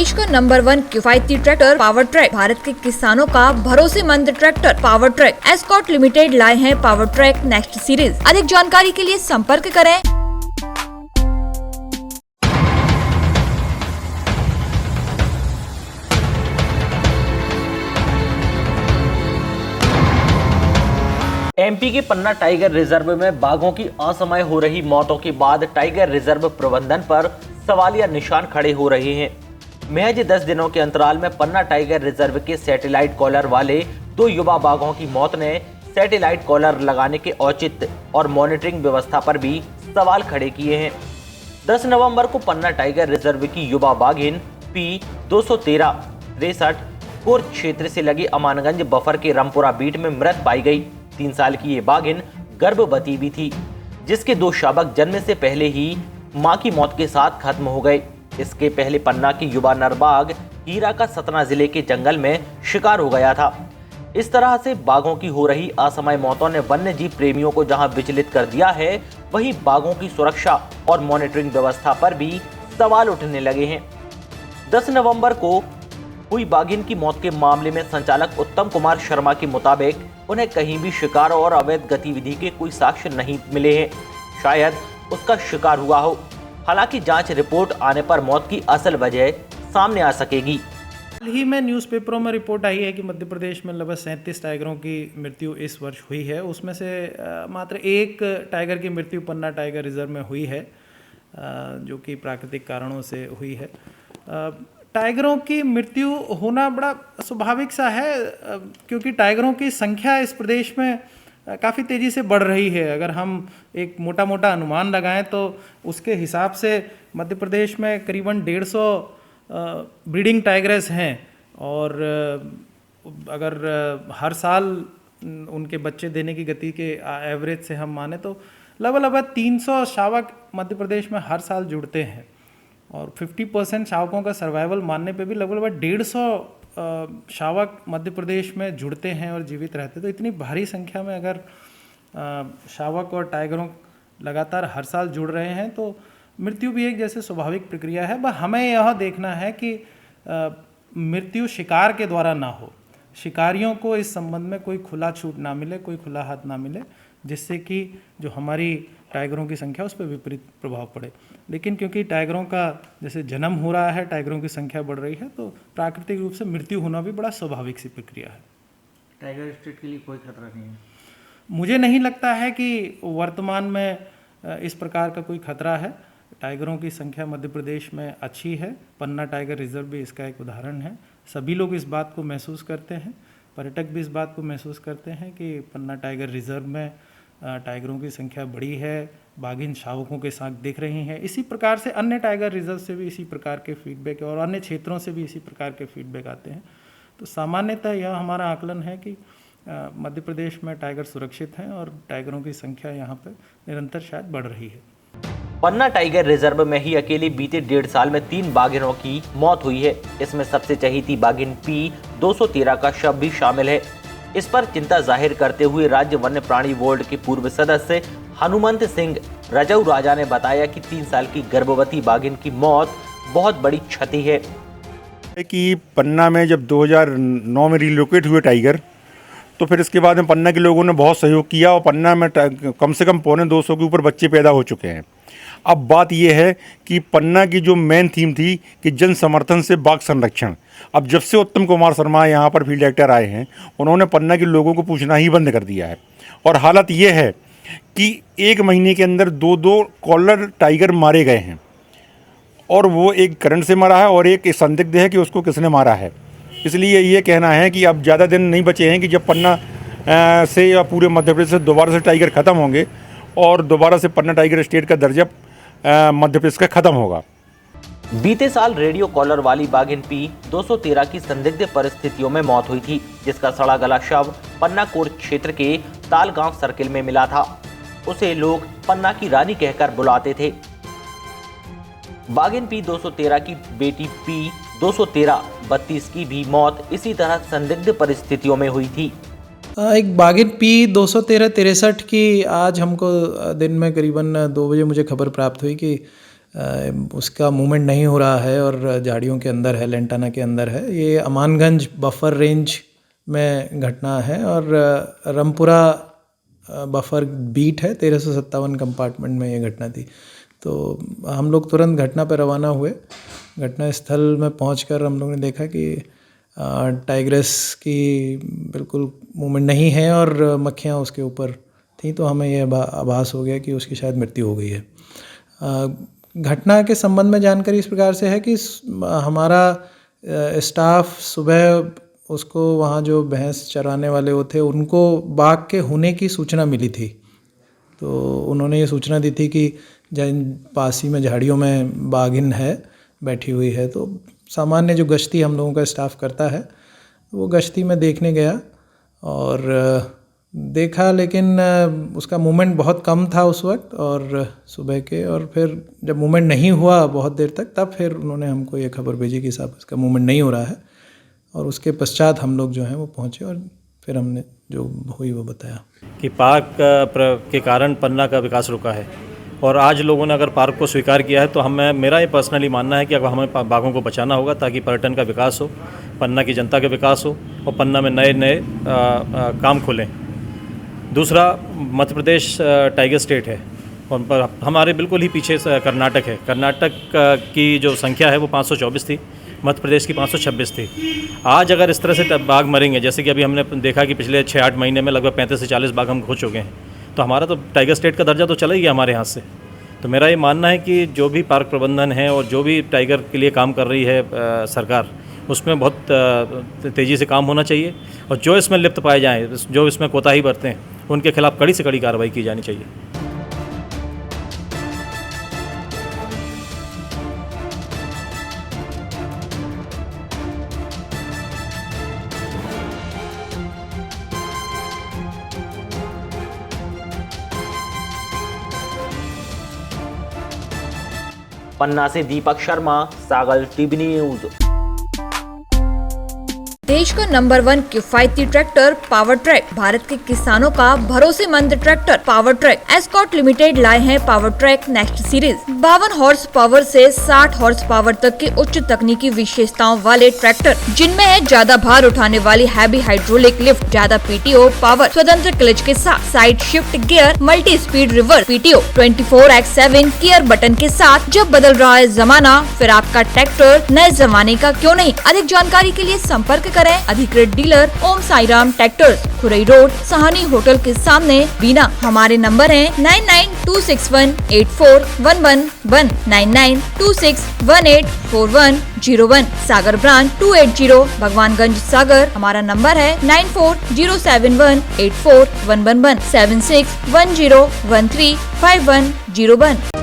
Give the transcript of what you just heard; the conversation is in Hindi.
देश का नंबर 1 किफायती ट्रैक्टर पावर ट्रैक, भारत के किसानों का भरोसेमंद tractor power track escort limited लाए हैं पावर ट्रैक नेक्स्ट सीरीज। अधिक जानकारी के लिए संपर्क करें। एमपी के पन्ना टाइगर रिजर्व में बाघों की असमय हो रही मौतों के बाद टाइगर रिजर्व प्रबंधन पर सवालिया निशान खड़े हो रहे हैं। महज 10 दिनों के अंतराल में पन्ना टाइगर रिजर्व के सैटेलाइट कॉलर वाले 2 युवा बाघों की मौत ने सैटेलाइट कॉलर लगाने के औचित्य और मॉनिटरिंग व्यवस्था पर भी सवाल खड़े किए हैं। 10 नवंबर को पन्ना टाइगर रिजर्व की युवा बाघिन P213 63 कोर क्षेत्र से लगे अमानगंज बफर के रामपुरा बीट में मृत पाई गई। 3 साल की ये बाघिन गर्भवती भी थी, जिसके 2 शावक जन्म से पहले ही मां की मौत के साथ खत्म हो गए। इसके पहले पन्ना की युवा नरबाग हीरा का सतना जिले के जंगल में शिकार हो गया था। इस तरह से बाघों की हो रही असमय मौतों ने वन्य जीव प्रेमियों को जहां विचलित कर दिया है, वहीं बाघों की सुरक्षा और मॉनिटरिंग व्यवस्था पर भी सवाल उठने लगे हैं। 10 नवंबर को हुई बाघिन की मौत के मामले में संचालक उत्तम कुमार शर्मा के मुताबिक उन्हें कहीं भी शिकार और अवैध गतिविधि के कोई साक्ष्य नहीं मिले हैं। शायद उसका शिकार हुआ हो। हालांकि जांच रिपोर्ट आने पर मौत की असल वजह सामने आ सकेगी। हाल ही में न्यूज़पेपरों में रिपोर्ट आई है कि मध्य प्रदेश में लगभग 37 टाइगरों की मृत्यु इस वर्ष हुई है। उसमें से मात्र 1 टाइगर की मृत्यु पन्ना टाइगर रिजर्व में हुई है, जो कि प्राकृतिक कारणों से हुई है। टाइगरों की मृत्यु होना बड़ा स्वाभाविक सा है, क्योंकि टाइगरों की संख्या इस प्रदेश में काफ़ी तेज़ी से बढ़ रही है। अगर हम एक मोटा मोटा अनुमान लगाएं तो उसके हिसाब से मध्य प्रदेश में करीबन 150 ब्रीडिंग टाइगर्स हैं, और अगर हर साल उनके बच्चे देने की गति के एवरेज से हम माने तो लगभग 300 शावक मध्य प्रदेश में हर साल जुड़ते हैं, और 50% शावकों का सर्वाइवल मानने पे भी लगभग 150 शावक मध्य प्रदेश में जुड़ते हैं और जीवित रहते। तो इतनी भारी संख्या में अगर शावक और टाइगरों लगातार हर साल जुड़ रहे हैं तो मृत्यु भी एक जैसे स्वाभाविक प्रक्रिया है। बस हमें यह देखना है कि मृत्यु शिकार के द्वारा ना हो, शिकारियों को इस संबंध में कोई खुला छूट ना मिले, कोई खुला हाथ ना मिले, जिससे कि जो हमारी टाइगरों की संख्या उस पर विपरीत प्रभाव पड़े। लेकिन क्योंकि टाइगरों का जैसे जन्म हो रहा है, टाइगरों की संख्या बढ़ रही है, तो प्राकृतिक रूप से मृत्यु होना भी बड़ा स्वाभाविक सी प्रक्रिया है। टाइगर स्टेट के लिए कोई खतरा नहीं है? मुझे नहीं लगता है कि वर्तमान में इस प्रकार का कोई खतरा है। टाइगरों की संख्या मध्य प्रदेश में अच्छी है। पन्ना टाइगर रिजर्व भी इसका एक उदाहरण है। सभी लोग इस बात को महसूस करते हैं, पर्यटक भी इस बात को महसूस करते हैं कि पन्ना टाइगर रिजर्व में टाइगरों की संख्या बढ़ी है, बाघिन शावकों के साथ दिख रही हैं। इसी प्रकार से अन्य टाइगर रिजर्व से भी इसी प्रकार के फीडबैक और अन्य क्षेत्रों से भी इसी प्रकार के फीडबैक आते हैं। तो सामान्यतः यह हमारा आकलन है कि मध्य प्रदेश में टाइगर सुरक्षित हैं और टाइगरों की संख्या यहाँ पर निरंतर शायद बढ़ रही है। पन्ना टाइगर रिजर्व में ही अकेले बीते 1.5 साल में 3 बाघिनों की मौत हुई है। इसमें सबसे चहेती बाघिन P213 का शव भी शामिल है। इस पर चिंता जाहिर करते हुए राज्य वन्य प्राणी बोर्ड के पूर्व सदस्य हनुमंत सिंह रजऊ राजा ने बताया कि 3 साल की गर्भवती बाघिन की मौत बहुत बड़ी क्षति है। कि पन्ना में जब 2009 में रिलोकेट हुए टाइगर, तो फिर इसके बाद में पन्ना के लोगों ने बहुत सहयोग किया और पन्ना में कम से कम 250 के ऊपर बच्चे पैदा हो चुके हैं। अब बात यह है कि पन्ना की जो मेन थीम थी कि जन समर्थन से बाघ संरक्षण, अब जब से उत्तम कुमार शर्मा यहाँ पर फील्ड एक्टर आए हैं, उन्होंने पन्ना के लोगों को पूछना ही बंद कर दिया है। और हालत ये है कि 1 महीने के अंदर 2 कॉलर टाइगर मारे गए हैं, और वो एक करंट से मरा है और एक संदिग्ध है कि उसको किसने मारा है। इसलिए ये कहना है कि अब ज़्यादा दिन नहीं बचे हैं कि जब पन्ना से या पूरे मध्य प्रदेश से दोबारा से टाइगर ख़त्म होंगे और दोबारा से पन्ना टाइगर स्टेट का दर्जा मध्य प्रदेश का ख़त्म होगा। बीते साल रेडियो कॉलर वाली बाघिन P213 की संदिग्ध परिस्थितियों में मौत हुई थी, जिसका सड़ा गला शव पन्ना कोर क्षेत्र के तालगांव सर्किल में मिला था। उसे लोग पन्ना की रानी कहकर बुलाते थे। बाघिन P213 की बेटी P213 32 की भी मौत इसी तरह संदिग्ध परिस्थितियों में हुई थी। एक बाघिन P213 63 की आज हमको दिन में करीबन 2 बजे मुझे खबर प्राप्त हुई कि उसका मूवमेंट नहीं हो रहा है और झाड़ियों के अंदर है, लेंटाना के अंदर है। ये अमानगंज बफर रेंज में घटना है और रामपुरा बफर बीट है, 1357 कंपार्टमेंट में ये घटना थी। तो हम लोग तुरंत घटना पर रवाना हुए। घटना स्थल में पहुंचकर हम लोगों ने देखा कि टाइग्रेस की बिल्कुल मूवमेंट नहीं है और मक्खियाँ उसके ऊपर थी, तो हमें यह आभास हो गया कि उसकी शायद मृत्यु हो गई है। घटना के संबंध में जानकारी इस प्रकार से है कि हमारा स्टाफ सुबह उसको वहाँ जो भैंस चराने वाले वो थे उनको बाघ के होने की सूचना मिली थी। तो उन्होंने ये सूचना दी थी कि पास ही में झाड़ियों में बाघिन है, बैठी हुई है। तो सामान्य जो गश्ती हम लोगों का स्टाफ करता है वो गश्ती में देखने गया और देखा, लेकिन उसका मूवमेंट बहुत कम था उस वक्त और सुबह के। और फिर जब मूवमेंट नहीं हुआ बहुत देर तक, तब फिर उन्होंने हमको ये खबर भेजी कि साहब इसका मूवमेंट नहीं हो रहा है। और उसके पश्चात हम लोग जो हैं वो पहुँचे और फिर हमने जो हुई वो बताया कि पार्क के कारण पन्ना का विकास रुका है। और आज लोगों ने अगर पार्क को स्वीकार किया है तो मेरा ये पर्सनली मानना है कि अब हमें बाघों को बचाना होगा ताकि पर्यटन का विकास हो, पन्ना की जनता का विकास हो और पन्ना में नए नए काम खुलें। दूसरा, मध्य प्रदेश टाइगर स्टेट है और हमारे बिल्कुल ही पीछे कर्नाटक है। कर्नाटक की जो संख्या है वो 524 थी, मध्य प्रदेश की 526 थी। आज अगर इस तरह से बाघ मरेंगे, जैसे कि अभी हमने देखा कि पिछले 6-8 महीने में लगभग 35 से 40 बाघ हम खो चुके हैं, तो हमारा तो टाइगर स्टेट का दर्जा तो चला ही गया हमारे यहाँ से। तो मेरा ये मानना है कि जो भी पार्क प्रबंधन है और जो भी टाइगर के लिए काम कर रही है सरकार, उसमें बहुत तेज़ी से काम होना चाहिए और जो इसमें लिप्त पाए जाएँ, जो इसमें कोताही बरतें हैं, उनके खिलाफ कड़ी से कड़ी कार्रवाई की जानी चाहिए। पन्ना से दीपक शर्मा, सागर टीवी न्यूज। देश का नंबर 1 किफायती ट्रैक्टर पावर ट्रैक, भारत के किसानों का भरोसेमंद tractor power track escort limited लाए हैं power track next series. 52 horse power से 60 हॉर्स पावर तक के उच्च तकनीकी विशेषताओं वाले ट्रैक्टर, जिनमें है ज्यादा भार उठाने वाली हैवी हाइड्रोलिक लिफ्ट, ज्यादा पीटीओ पावर, स्वतंत्र क्लच के साथ, side shift gear, multi speed reverse PTO, 24/7 gear button के साथ। जब बदल रहा है जमाना, फिर आपका ट्रैक्टर नए जमाने का क्यों नहीं। अधिक जानकारी के लिए संपर्क करें अधिकृत dealer Om Sairam tractors, Khurai road, Sahani hotel के सामने, बीना। हमारे नंबर हैं 9926184111, 9926184101, सागर ब्रांच 280 भगवानगंज सागर। हमारा नंबर है 9407184111, 7610135101।